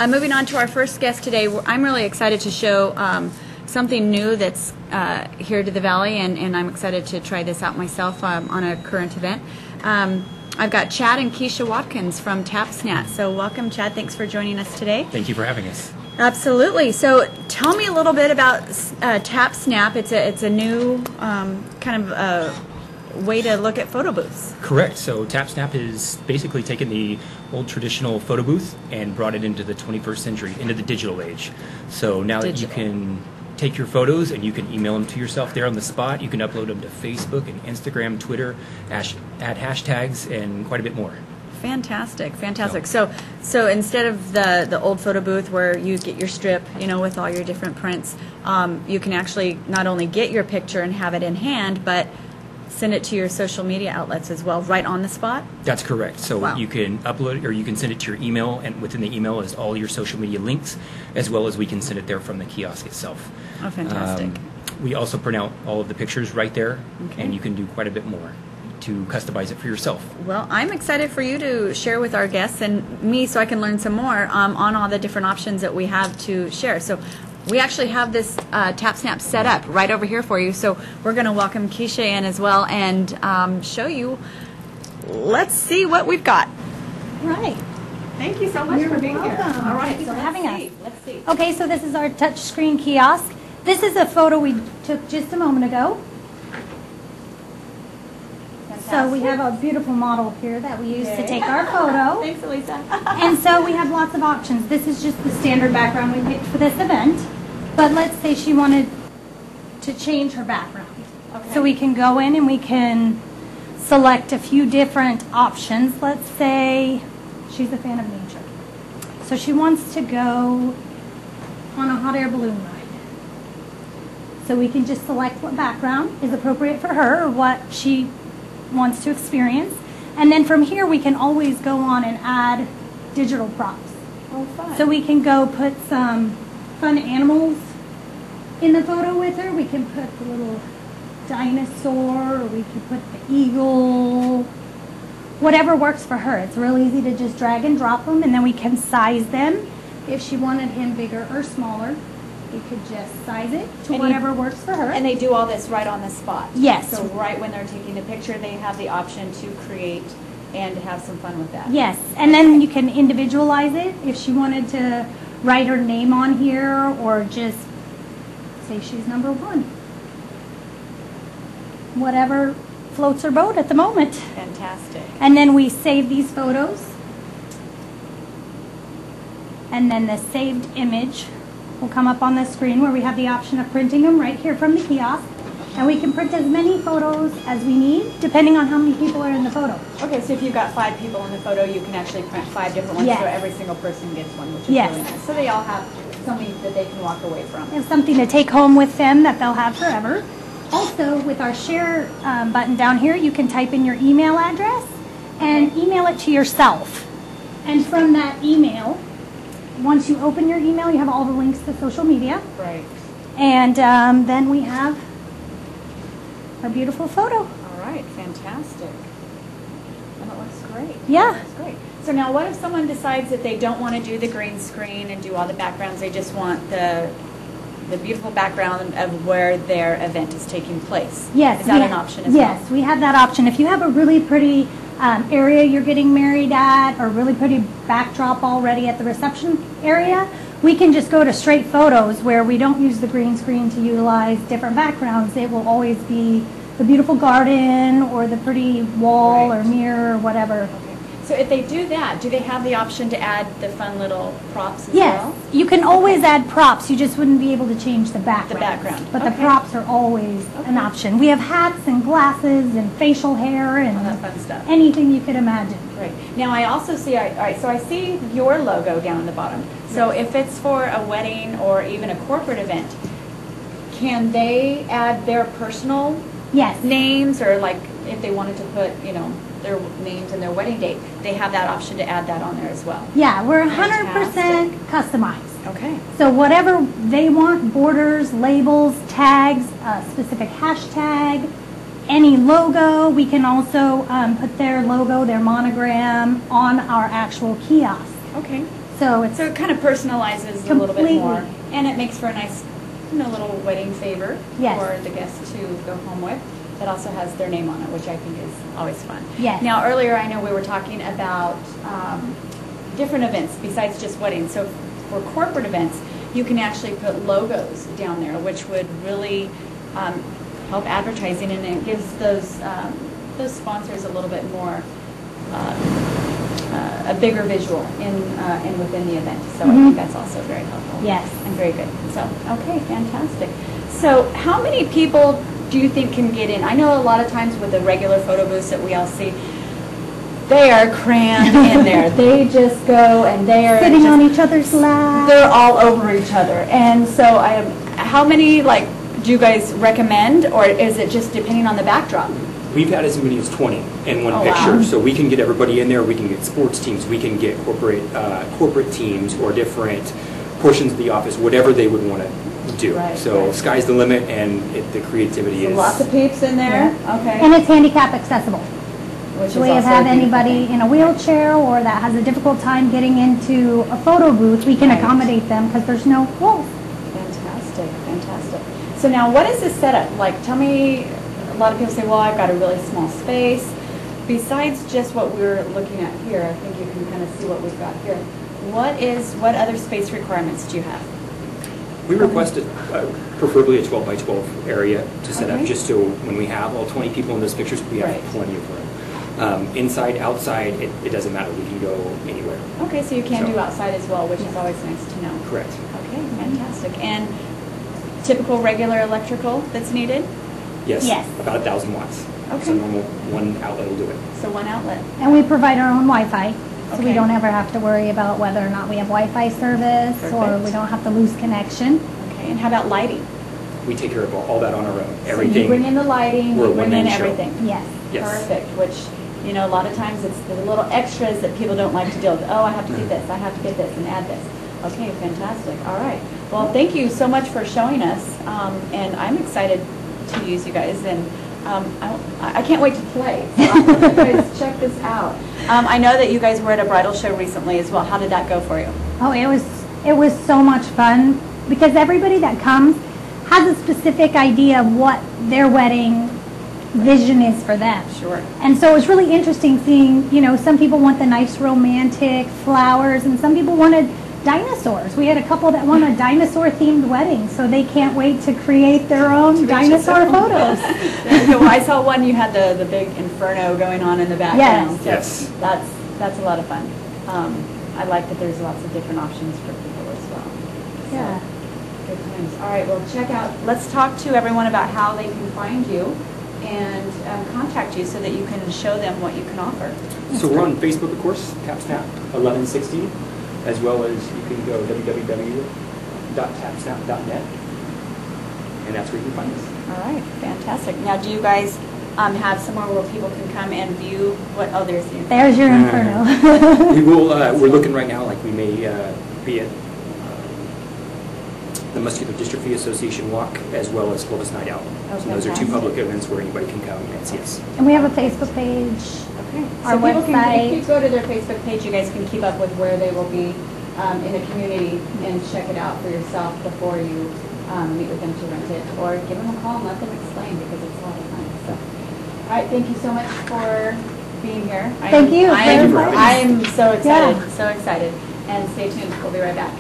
moving on to our first guest today, I'm really excited to show something new that's here to the Valley, and I'm excited to try this out myself on a current event. I've got Chad and Keisha Watkins from TapSnap. So welcome, Chad. Thanks for joining us today. Thank you for having us. Absolutely. So tell me a little bit about TapSnap. It's a new kind of way to look at photo booths. Correct. So TapSnap is basically taken the old traditional photo booth and brought it into the 21st century, into the digital age. So now that you can take your photos and you can email them to yourself there on the spot, you can upload them to Facebook and Instagram, Twitter, add hashtags, and quite a bit more. Fantastic, fantastic. So instead of the old photo booth where you get your strip, with all your different prints, you can actually not only get your picture and have it in hand, but send it to your social media outlets as well, right on the spot? That's correct. So you can upload or you can send it to your email, and within the email is all your social media links, as well as we can send it there from the kiosk itself. Oh, fantastic. We also print out all of the pictures right there, and you can do quite a bit more to customize it for yourself. Well, I'm excited for you to share with our guests and me so I can learn some more on all the different options that we have to share. So we actually have this TapSnap set up right over here for you. So we're going to welcome Keisha in as well and show you. Let's see what we've got. Right. Thank you so much for being here. All right, so having us. Let's see. Okay, so this is our touchscreen kiosk. This is a photo we took just a moment ago. So we have a beautiful model here that we use to take our photo. Thanks, Elisa. And so we have lots of options. This is just the standard background we picked for this event. But let's say she wanted to change her background. Okay. So we can go in and we can select a few different options. Let's say she's a fan of nature. So she wants to go on a hot air balloon ride. So we can just select what background is appropriate for her or what she wants to experience. And then from here we can always go on and add digital props. Oh, fun. So we can go put some fun animals in the photo with her. We can put the little dinosaur, or we can put the eagle, whatever works for her. It's real easy to just drag and drop them, and then we can size them. If she wanted him bigger or smaller, we could just size it to whatever works for her. And they do all this right on the spot. Yes. So right when they're taking the picture, they have the option to create and have some fun with that. Yes, and then you can individualize it. If she wanted to write her name on here or just say she's number 1. Whatever floats her boat at the moment. Fantastic. And then we save these photos. And then the saved image will come up on the screen where we have the option of printing them right here from the kiosk. And we can print as many photos as we need, depending on how many people are in the photo. Okay, so if you've got 5 people in the photo, you can actually print 5 different ones, so every single person gets one, which is really nice. So they all have something that they can walk away from. They have something to take home with them that they'll have forever. Also, with our share button down here, you can type in your email address and email it to yourself. And from that email, once you open your email, you have all the links to social media. Right. And then we have our beautiful photo. All right, fantastic. And it looks great. Yeah. It looks great. So now what if someone decides that they don't want to do the green screen and do all the backgrounds, they just want the beautiful background of where their event is taking place? Yes. Is that an option as well? Yes, we have that option. If you have a really pretty area you're getting married at, or really pretty backdrop already at the reception area, we can just go to straight photos where we don't use the green screen to utilize different backgrounds. It will always be the beautiful garden or the pretty wall or mirror or whatever. Okay. So if they do that, do they have the option to add the fun little props as well? Yes, you can always add props. You just wouldn't be able to change the background. The background. But the props are always an option. We have hats and glasses and facial hair and all that fun stuff. Anything you could imagine. Right. Now I also see, all right, so I see your logo down at the bottom. So if it's for a wedding or even a corporate event, can they add their personal names, or like if they wanted to put, their names and their wedding date, they have that option to add that on there as well? Yeah, we're 100% customized. Okay. So whatever they want, borders, labels, tags, a specific hashtag, any logo, we can also put their logo, their monogram on our actual kiosk. Okay. So it's So it kind of personalizes a little bit Completely. more, and it makes for a nice, little wedding favor Yes. for the guests to go home with. That also has their name on it, which I think is always fun. Yes. Now, earlier I know we were talking about different events besides just weddings. So for corporate events, you can actually put logos down there, which would really help advertising, and it gives those sponsors a little bit more. A bigger visual in within the event. So I think that's also very helpful. Yes. And very good. So, okay, fantastic. So how many people do you think can get in? I know a lot of times with the regular photo booths that we all see, they are crammed in there. They just go and they are sitting just, on each other's laps. they're all over each other. And so how many do you guys recommend, or is it just depending on the backdrop? We've had as many as 20 in one Oh, picture, wow. so we can get everybody in there. We can get sports teams, we can get corporate teams, or different portions of the office, whatever they would want to do. Right, so right. sky's the limit, and the creativity So is. lots of peeps in there. Yeah. Okay. And it's handicap accessible. Which So is we have also had a beautiful anybody thing. in a wheelchair or that has a difficult time getting into a photo booth, we can Right. accommodate them because there's no walls. Fantastic, fantastic. So now, what is the setup? Tell me, a lot of people say, well, I've got a really small space. Besides just what we're looking at here, I think you can kind of see what we've got here. What other space requirements do you have? We requested preferably a 12 by 12 area to set Okay. up, just so when we have all 20 people in those pictures, we have Right. plenty of room. Inside, outside, it doesn't matter. We can go anywhere. Okay, so you can So- do outside as well, which is always nice to know. Correct. Okay, fantastic. And typical regular electrical that's needed? Yes. Yes. About 1,000 watts. Okay. So normal one outlet will do it. So one outlet. And we provide our own Wi-Fi, so we Okay. don't ever have to worry about whether or not we have Wi-Fi service or Perfect. we don't have to lose connection. Okay, and how about lighting? We take care of all that on our own. So Everything. you bring in the lighting, We're you a bring in one-man show. everything. Yes. Yes. Perfect, which, a lot of times it's the little extras that people don't like to deal with. Oh, I have to get this, I have to get this, and add this. Okay, fantastic. All right. Well, thank you so much for showing us, and I'm excited to use you guys, and I can't wait to play. So I'll let you guys check this out. I know that you guys were at a bridal show recently as well. How did that go for you? Oh, it was so much fun because everybody that comes has a specific idea of what their wedding vision is for them. Sure. And so it's really interesting seeing, some people want the nice romantic flowers and some people wanted dinosaurs. We had a couple that want a dinosaur themed wedding, so they can't wait to create their own dinosaur photos. Well, I saw one, you had the big inferno going on in the background. Yes. So that's a lot of fun. I like that there's lots of different options for people as well. So, Yeah. good times. All right, well, let's talk to everyone about how they can find you and contact you so that you can show them what you can offer. So we're on Facebook, of course, TapSnap1160, as well as you can go www.tapsnap.net, and that's where you can find us. All right, fantastic. Now, do you guys have somewhere where people can come and view what? Oh, there's the. There's your inferno. We will. We're looking right now, like we may be at the Muscular Dystrophy Association Walk, as well as Clovis Night Out. Oh, So those are two fantastic. public events where anybody can come and see us. And we have a Facebook page. Okay. Our So people website. if you go to their Facebook page, you guys can keep up with where they will be in the community and check it out for yourself before you meet with them to rent it, or give them a call and let them explain because it's a lot of fun. So, all right, thank you so much for being here. Thank you for inviting us. I'm so excited, Yeah. so excited. And stay tuned. We'll be right back.